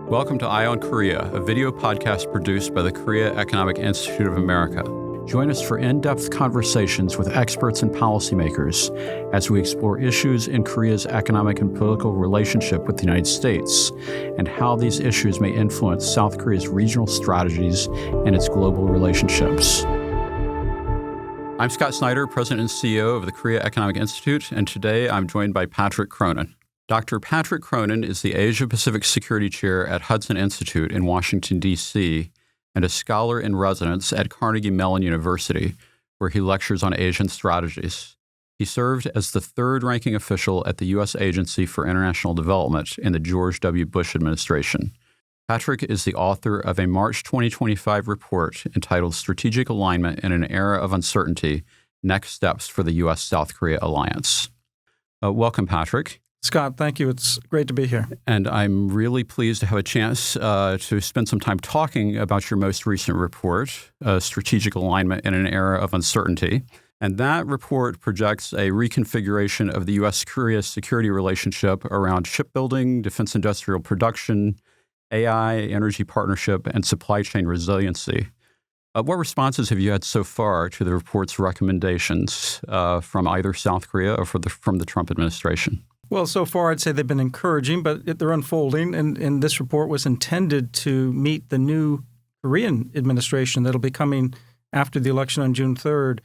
Welcome to Eye on Korea, a video podcast produced by the Korea Economic Institute of America. Join us for in-depth conversations with experts and policymakers as we explore issues in Korea's economic and political relationship with the United States and how these issues may influence South Korea's regional strategies and its global relationships. I'm Scott Snyder, President and CEO of the Korea Economic Institute, and today I'm joined by Patrick Cronin. Dr. Patrick Cronin is the Asia-Pacific Security Chair at Hudson Institute in Washington, D.C., and a scholar in residence at Carnegie Mellon University, where he lectures on Asian strategies. He served as the third-ranking official at the U.S. Agency for International Development in the George W. Bush administration. Patrick is the author of a March 2025 report entitled Strategic Alignment in an Era of Uncertainty, Next Steps for the U.S. South Korea Alliance. Welcome, Patrick. Scott, thank you. It's great to be here. And I'm really pleased to have a chance to spend some time talking about your most recent report, Strategic Alignment in an Era of Uncertainty. And that report projects a reconfiguration of the U.S.-Korea security relationship around shipbuilding, defense industrial production, AI, energy partnership, and supply chain resiliency. What responses have you had so far to the report's recommendations from either South Korea or from the Trump administration? Well, so far I'd say they've been encouraging, but they're unfolding. And this report was intended to meet the new Korean administration that'll be coming after the election on June 3rd.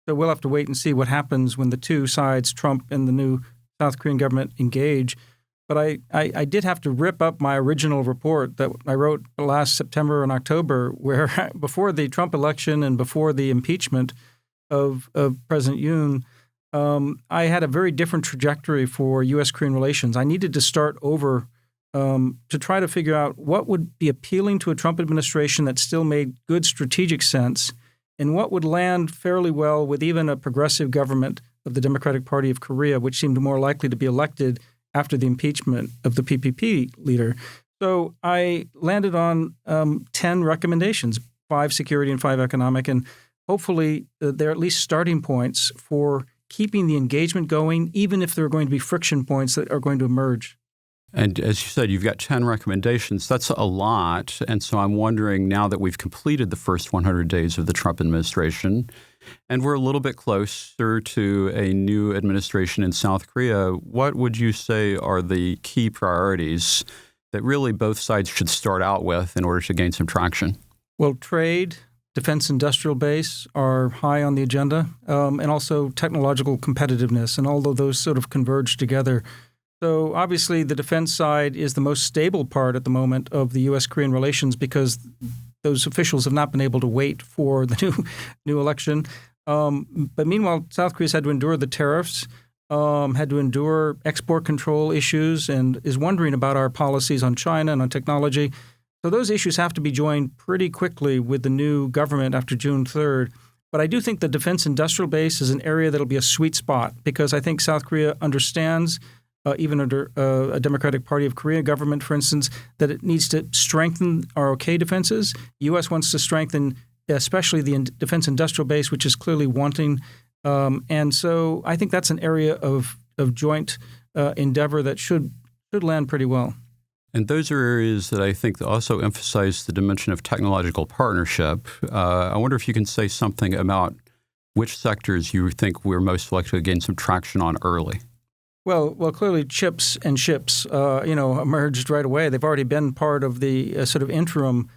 So we'll have to wait and see what happens when the two sides, Trump and the new South Korean government, engage. But I did have to rip up my original report that I wrote last September and October, where before the Trump election and before the impeachment of President Yoon, I had a very different trajectory for U.S.-Korean relations. I needed to start over to try to figure out what would be appealing to a Trump administration that still made good strategic sense and what would land fairly well with even a progressive government of the Democratic Party of Korea, which seemed more likely to be elected after the impeachment of the PPP leader. So I landed on 10 recommendations, 5 security and 5 economic, and hopefully they're at least starting points for keeping the engagement going, even if there are going to be friction points that are going to emerge. And as you said, you've got 10 recommendations. That's a lot. And so I'm wondering, now that we've completed the first 100 days of the Trump administration, and we're a little bit closer to a new administration in South Korea, what would you say are the key priorities that really both sides should start out with in order to gain some traction? Well, trade, defense industrial base are high on the agenda, and also technological competitiveness, and all of those sort of converge together. So obviously the defense side is the most stable part at the moment of the U.S.-Korean relations because those officials have not been able to wait for the new election. But meanwhile, South Korea's had to endure the tariffs, had to endure export control issues, and is wondering about our policies on China and on technology. So those issues have to be joined pretty quickly with the new government after June 3rd. But I do think the defense industrial base is an area that'll be a sweet spot because I think South Korea understands, even under a Democratic Party of Korea government, for instance, that it needs to strengthen ROK defenses. The U.S. wants to strengthen especially the defense industrial base, which is clearly wanting. And so I think that's an area of joint endeavor that should land pretty well. And those are areas that I think also emphasize the dimension of technological partnership. I wonder if you can say something about which sectors you think we're most likely to gain some traction on early. Well, clearly chips and ships, emerged right away. They've already been part of the sort of interim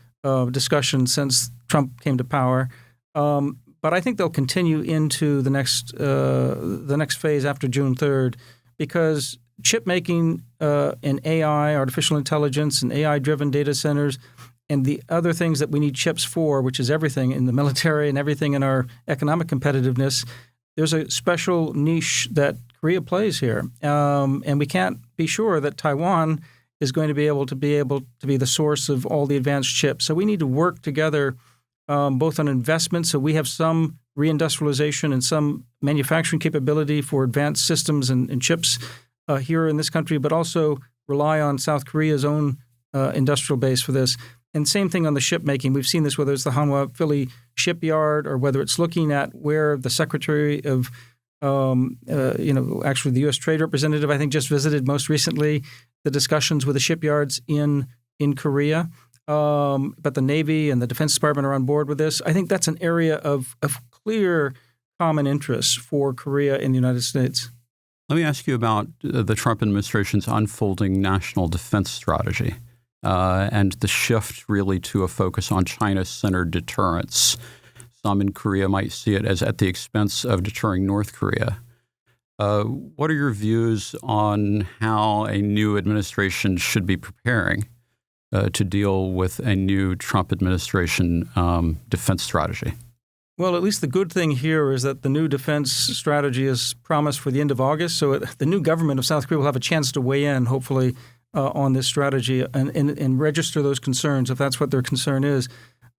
discussion since Trump came to power. But I think they'll continue into the next phase after June 3rd because chip making and AI, artificial intelligence, and AI-driven data centers, and the other things that we need chips for, which is everything in the military and everything in our economic competitiveness, there's a special niche that Korea plays here. And we can't be sure that Taiwan is going to be able to be the source of all the advanced chips. So we need to work together both on investment, so we have some reindustrialization and some manufacturing capability for advanced systems and chips here in this country, but also rely on South Korea's own industrial base for this. And same thing on the ship making. We've seen this whether it's the Hanwha Philly shipyard or whether it's looking at where the Secretary of Actually, the U.S. Trade Representative, I think, just visited most recently the discussions with the shipyards in Korea. But the Navy and the Defense Department are on board with this. I think that's an area of clear common interest for Korea and the United States. Let me ask you about the Trump administration's unfolding national defense strategy and the shift really to a focus on China-centered deterrence. Some in Korea might see it as at the expense of deterring North Korea. What are your views on how a new administration should be preparing to deal with a new Trump administration defense strategy? Well, at least the good thing here is that the new defense strategy is promised for the end of August. So the new government of South Korea will have a chance to weigh in, hopefully, on this strategy and register those concerns, if that's what their concern is.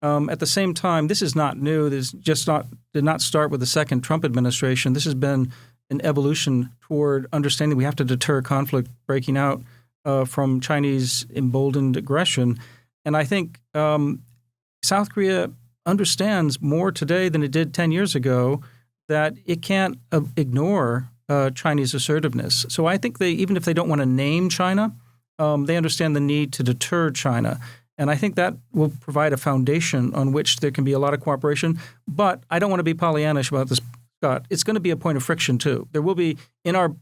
At the same time, this is not new. This did not start with the second Trump administration. This has been an evolution toward understanding we have to deter conflict breaking out from Chinese emboldened aggression. And I think South Korea understands more today than it did 10 years ago that it can't ignore Chinese assertiveness. So I think even if they don't want to name China, they understand the need to deter China. And I think that will provide a foundation on which there can be a lot of cooperation. But I don't want to be Pollyannish about this, Scott. It's going to be a point of friction, too. There will be, in our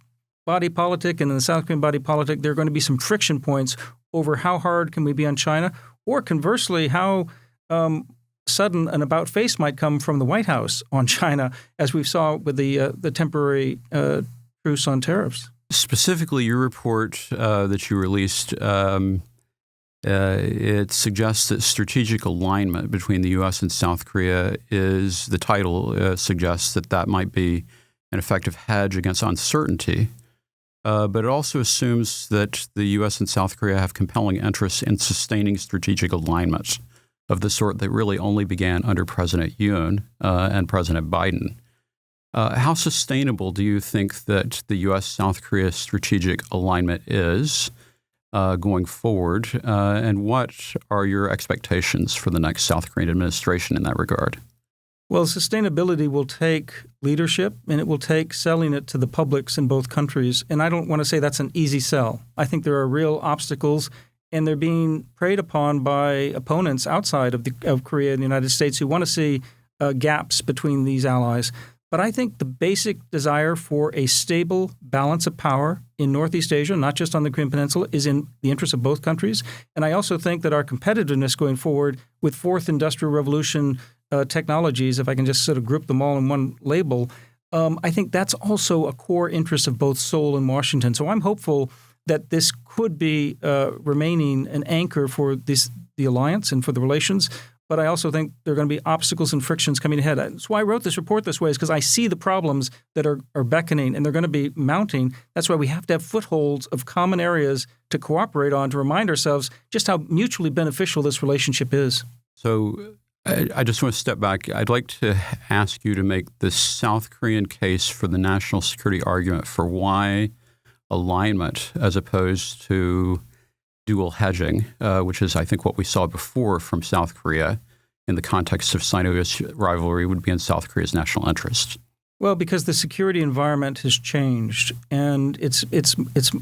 body politic and in the South Korean body politic, there are going to be some friction points over how hard can we be on China, or conversely, how sudden an about-face might come from the White House on China, as we saw with the temporary truce on tariffs. Specifically, your report that you released, it suggests that strategic alignment between the U.S. and South Korea is, the title suggests that might be an effective hedge against uncertainty. But it also assumes that the U.S. and South Korea have compelling interests in sustaining strategic alignment of the sort that really only began under President Yoon and President Biden. How sustainable do you think that the U.S.-South Korea strategic alignment is going forward? And what are your expectations for the next South Korean administration in that regard? Well, sustainability will take leadership, and it will take selling it to the publics in both countries. And I don't want to say that's an easy sell. I think there are real obstacles, and they're being preyed upon by opponents outside of Korea and the United States who want to see gaps between these allies. But I think the basic desire for a stable balance of power in Northeast Asia, not just on the Korean Peninsula, is in the interest of both countries. And I also think that our competitiveness going forward with Fourth Industrial Revolution technologies, if I can just sort of group them all in one label, I think that's also a core interest of both Seoul and Washington. So I'm hopeful that this could be remaining an anchor for the alliance and for the relations. But I also think there are going to be obstacles and frictions coming ahead. That's why I wrote this report this way, is because I see the problems that are beckoning, and they're going to be mounting. That's why we have to have footholds of common areas to cooperate on, to remind ourselves just how mutually beneficial this relationship is. So I just want to step back. I'd like to ask you to make the South Korean case for the national security argument for why alignment as opposed to dual hedging, which is, I think, what we saw before from South Korea in the context of Sino-U.S. rivalry, would be in South Korea's national interest. Well, because the security environment has changed, and it's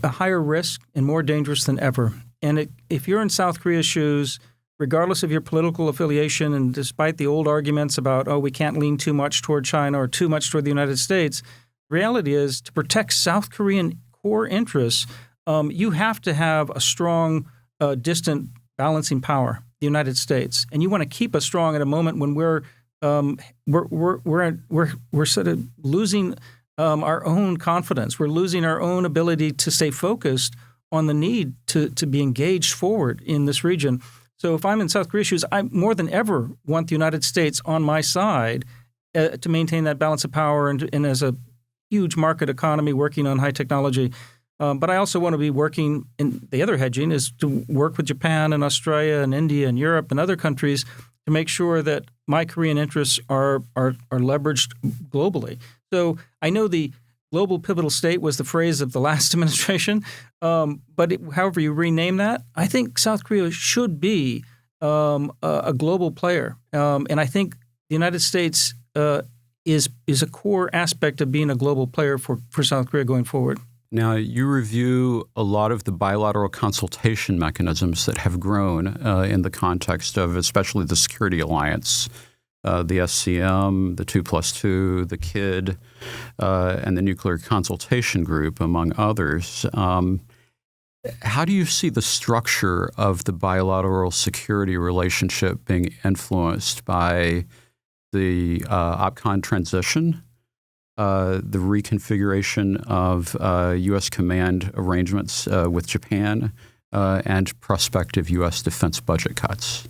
a higher risk and more dangerous than ever. And if you're in South Korea's shoes, regardless of your political affiliation, and despite the old arguments about, we can't lean too much toward China or too much toward the United States, the reality is to protect South Korean core interests, you have to have a strong, distant balancing power, the United States, and you want to keep us strong at a moment when we're sort of losing our own confidence. We're losing our own ability to stay focused on the need to be engaged forward in this region. So if I'm in South Korea's shoes, I more than ever want the United States on my side to maintain that balance of power and as a huge market economy working on high technology. But I also want to be working in the other hedging is to work with Japan and Australia and India and Europe and other countries to make sure that my Korean interests are leveraged globally. So I know the global pivotal state was the phrase of the last administration, but however you rename that, I think South Korea should be a global player. And I think the United States is a core aspect of being a global player for South Korea going forward. Now, you review a lot of the bilateral consultation mechanisms that have grown in the context of especially the security alliance, the SCM, the 2+2, the KID, and the Nuclear Consultation Group, among others. How do you see the structure of the bilateral security relationship being influenced by the OPCON transition, the reconfiguration of U.S. command arrangements with Japan, and prospective U.S. defense budget cuts?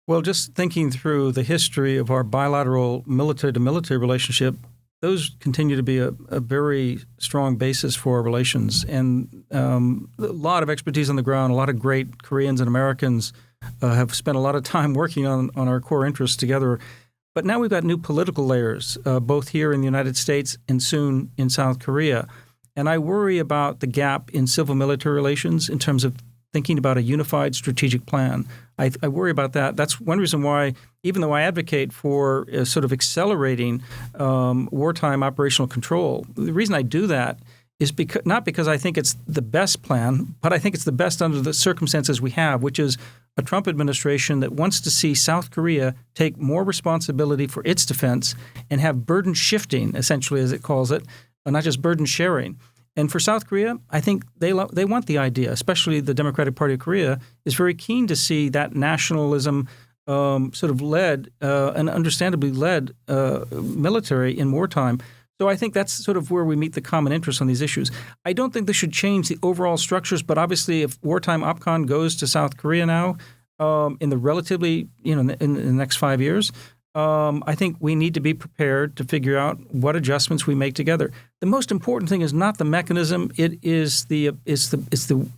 Well, just thinking through the history of our bilateral military-to-military relationship, those continue to be a very strong basis for our relations. And a lot of expertise on the ground, a lot of great Koreans and Americans have spent a lot of time working on our core interests together. But now we've got new political layers, both here in the United States and soon in South Korea. And I worry about the gap in civil-military relations in terms of thinking about a unified strategic plan. I worry about that. That's one reason why, even though I advocate for sort of accelerating wartime operational control, the reason I do that is not because I think it's the best plan, but I think it's the best under the circumstances we have, which is a Trump administration that wants to see South Korea take more responsibility for its defense and have burden shifting, essentially, as it calls it, not just burden sharing. And for South Korea, I think they want the idea, especially the Democratic Party of Korea, is very keen to see that nationalism sort of led and understandably led military in wartime. So I think that's sort of where we meet the common interests on these issues. I don't think this should change the overall structures, but obviously if wartime OPCON goes to South Korea now in the relatively, in the next 5 years, I think we need to be prepared to figure out what adjustments we make together. The most important thing is not the mechanism; it is the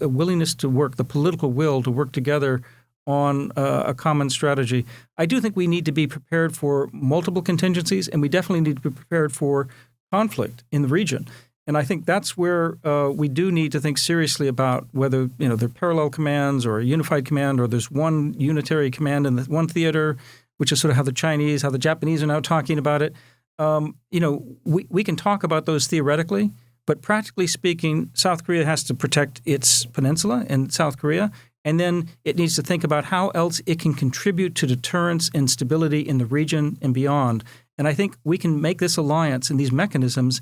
willingness to work, the political will to work together on a common strategy. I do think we need to be prepared for multiple contingencies, and we definitely need to be prepared for conflict in the region. And I think that's where we do need to think seriously about whether there are parallel commands or a unified command, or there's one unitary command in the one theater, which is sort of how the Japanese are now talking about it. We can talk about those theoretically, but practically speaking, South Korea has to protect its peninsula and South Korea, and then it needs to think about how else it can contribute to deterrence and stability in the region and beyond. And I think we can make this alliance and these mechanisms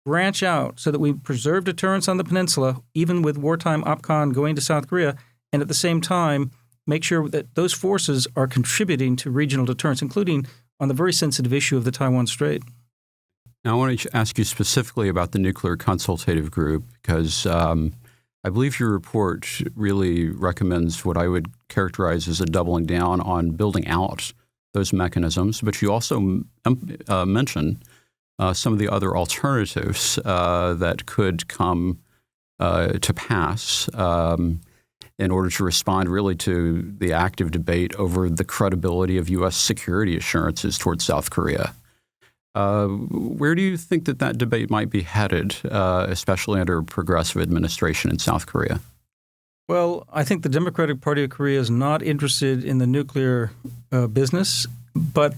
branch out so that we preserve deterrence on the peninsula, even with wartime OPCON going to South Korea, and at the same time make sure that those forces are contributing to regional deterrence, including on the very sensitive issue of the Taiwan Strait. Now, I want to ask you specifically about the Nuclear Consultative Group, because I believe your report really recommends what I would characterize as a doubling down on building out those mechanisms, but you also mention some of the other alternatives that could come to pass in order to respond really to the active debate over the credibility of U.S. security assurances towards South Korea. Where do you think that debate might be headed, especially under a progressive administration in South Korea? Well, I think the Democratic Party of Korea is not interested in the nuclear business, but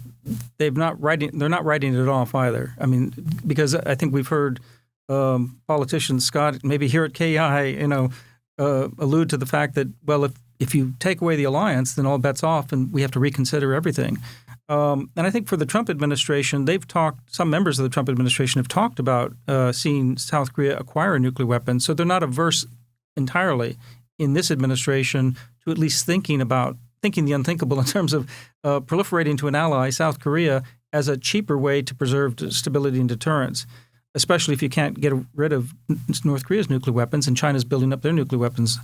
they're not writing it off either. I mean, because I think we've heard politicians, Scott, maybe here at KEI, allude to the fact that, well, if you take away the alliance, then all bets off and we have to reconsider everything. And I think for the Trump administration, some members of the Trump administration have talked about seeing South Korea acquire nuclear weapons. So they're not averse entirely in this administration to at least thinking the unthinkable in terms of proliferating to an ally, South Korea, as a cheaper way to preserve stability and deterrence, especially if you can't get rid of North Korea's nuclear weapons and China's building up their nuclear weapons.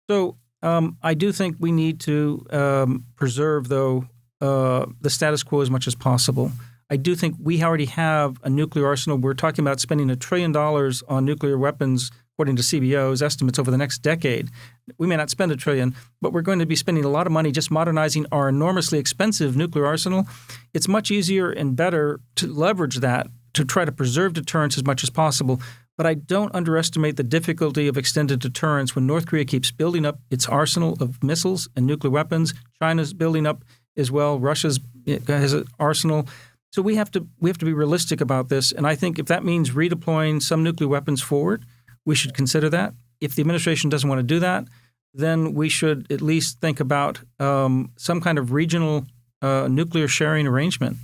So I do think we need to preserve, though, the status quo as much as possible. I do think we already have a nuclear arsenal. We're talking about spending $1 trillion on nuclear weapons, according to CBO's estimates, over the next decade. We may not spend $1 trillion, but we're going to be spending a lot of money just modernizing our enormously expensive nuclear arsenal. It's much easier and better to leverage that to try to preserve deterrence as much as possible. But I don't underestimate the difficulty of extended deterrence when North Korea keeps building up its arsenal of missiles and nuclear weapons. China's building up as well. Russia has an arsenal. So we have to be realistic about this. And I think if that means redeploying some nuclear weapons forward, we should consider that. If the administration doesn't want to do that, then we should at least think about some kind of regional nuclear sharing arrangement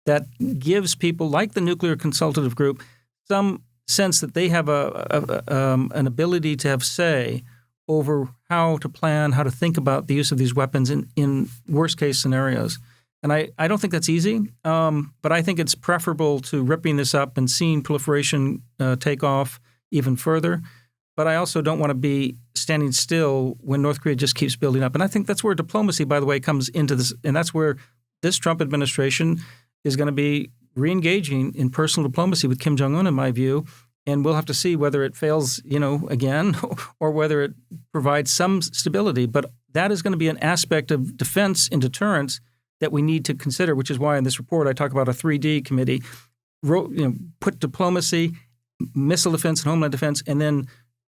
that gives people like the Nuclear Consultative Group some sense that they have an ability to have say over how to plan, how to think about the use of these weapons in worst-case scenarios. And I don't think that's easy, but I think it's preferable to ripping this up and seeing proliferation take off even further. But I also don't want to be standing still when North Korea just keeps building up. And I think that's where diplomacy, by the way, comes into this. And that's where this Trump administration is going to be re-engaging in personal diplomacy with Kim Jong-un, in my view. And we'll have to see whether it fails, again, or whether it provides some stability. But that is going to be an aspect of defense and deterrence that we need to consider, which is why in this report I talk about a 3D committee, put diplomacy, missile defense and homeland defense, and then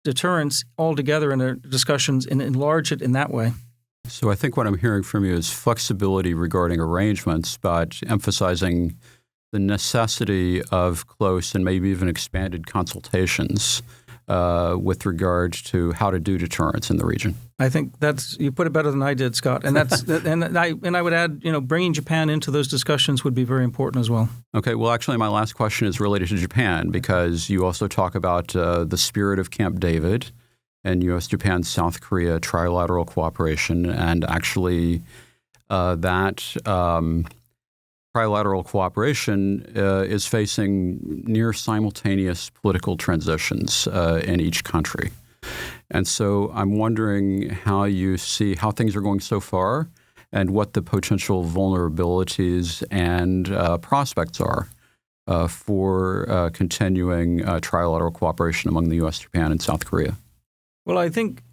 deterrence all together in their discussions and enlarge it in that way. So I think what I'm hearing from you is flexibility regarding arrangements, but emphasizing the necessity of close and maybe even expanded consultations with regard to how to do deterrence in the region. I think you put it better than I did, Scott. And that's and I would add, bringing Japan into those discussions would be very important as well. Okay. Well, actually, my last question is related to Japan because you also talk about the spirit of Camp David and U.S., Japan, South Korea trilateral cooperation, and actually that trilateral cooperation is facing near simultaneous political transitions in each country. And so I'm wondering how you see how things are going so far and what the potential vulnerabilities and prospects are for continuing trilateral cooperation among the U.S., Japan, and South Korea. Well, I think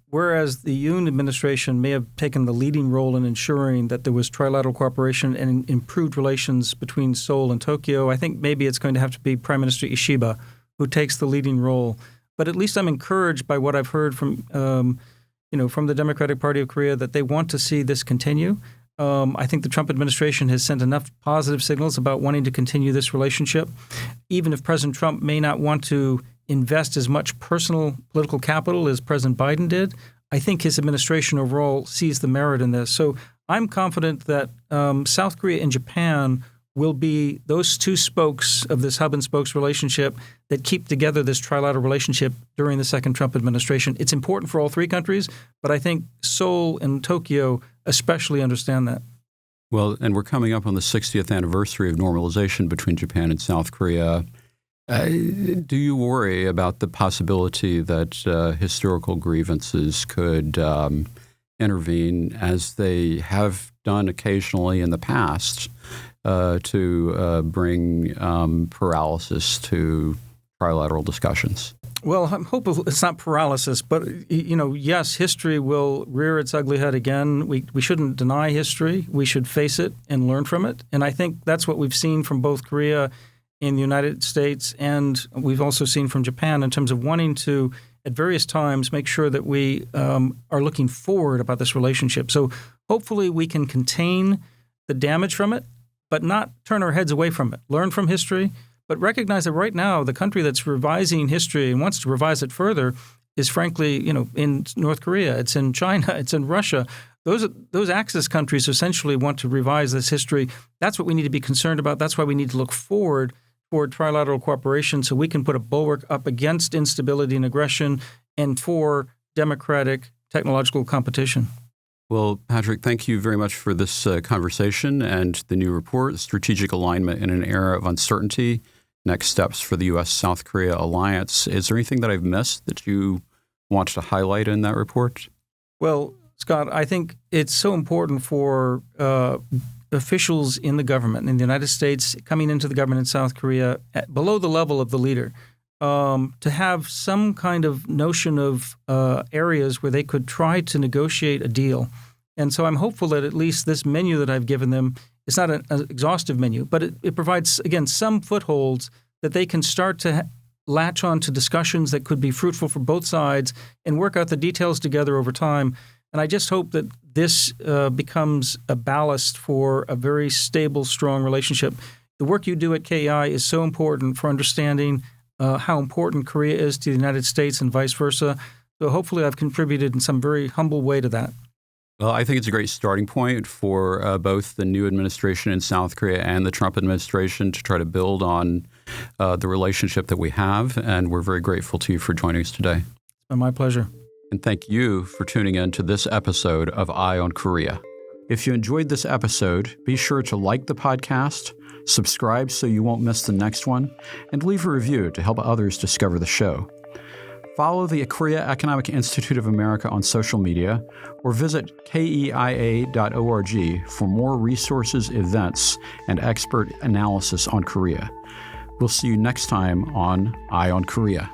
whereas the Yoon administration may have taken the leading role in ensuring that there was trilateral cooperation and improved relations between Seoul and Tokyo, I think maybe it's going to have to be Prime Minister Ishiba who takes the leading role. But at least I'm encouraged by what I've heard from the Democratic Party of Korea that they want to see this continue. I think the Trump administration has sent enough positive signals about wanting to continue this relationship, even if President Trump may not want to invest as much personal political capital as President Biden did. I think his administration overall sees the merit in this. So I'm confident that South Korea and Japan will be those two spokes of this hub and spokes relationship that keep together this trilateral relationship during the second Trump administration. It's important for all three countries, but I think Seoul and Tokyo especially understand that. Well, and we're coming up on the 60th anniversary of normalization between Japan and South Korea. Do you worry about the possibility that historical grievances could intervene, as they have done occasionally in the past, to bring paralysis to trilateral discussions? Well, I'm hopeful it's not paralysis, but yes, history will rear its ugly head again. We shouldn't deny history. We should face it and learn from it. And I think that's what we've seen from both Korea in the United States, and we've also seen from Japan in terms of wanting to, at various times, make sure that we are looking forward about this relationship. So hopefully we can contain the damage from it, but not turn our heads away from it. Learn from history, but recognize that right now the country that's revising history and wants to revise it further is, frankly, in North Korea, it's in China, it's in Russia. Those Axis countries essentially want to revise this history. That's what we need to be concerned about. That's why we need to look forward toward trilateral cooperation so we can put a bulwark up against instability and aggression and for democratic technological competition. Well, Patrick, thank you very much for this conversation and the new report, Strategic Alignment in an Era of Uncertainty, Next Steps for the U.S. South Korea Alliance. Is there anything that I've missed that you want to highlight in that report? Well, Scott, I think it's so important for officials in the government in the United States coming into the government in South Korea below the level of the leader to have some kind of notion of areas where they could try to negotiate a deal. And so I'm hopeful that at least this menu that I've given them is not an exhaustive menu, but it provides, again, some footholds that they can start to latch on to discussions that could be fruitful for both sides and work out the details together over time. And I just hope that this becomes a ballast for a very stable, strong relationship. The work you do at KEI is so important for understanding how important Korea is to the United States and vice versa. So hopefully I've contributed in some very humble way to that. Well, I think it's a great starting point for both the new administration in South Korea and the Trump administration to try to build on the relationship that we have. And we're very grateful to you for joining us today. It's been my pleasure. And thank you for tuning in to this episode of Eye on Korea. If you enjoyed this episode, be sure to like the podcast, subscribe so you won't miss the next one, and leave a review to help others discover the show. Follow the Korea Economic Institute of America on social media or visit keia.org for more resources, events, and expert analysis on Korea. We'll see you next time on Eye on Korea.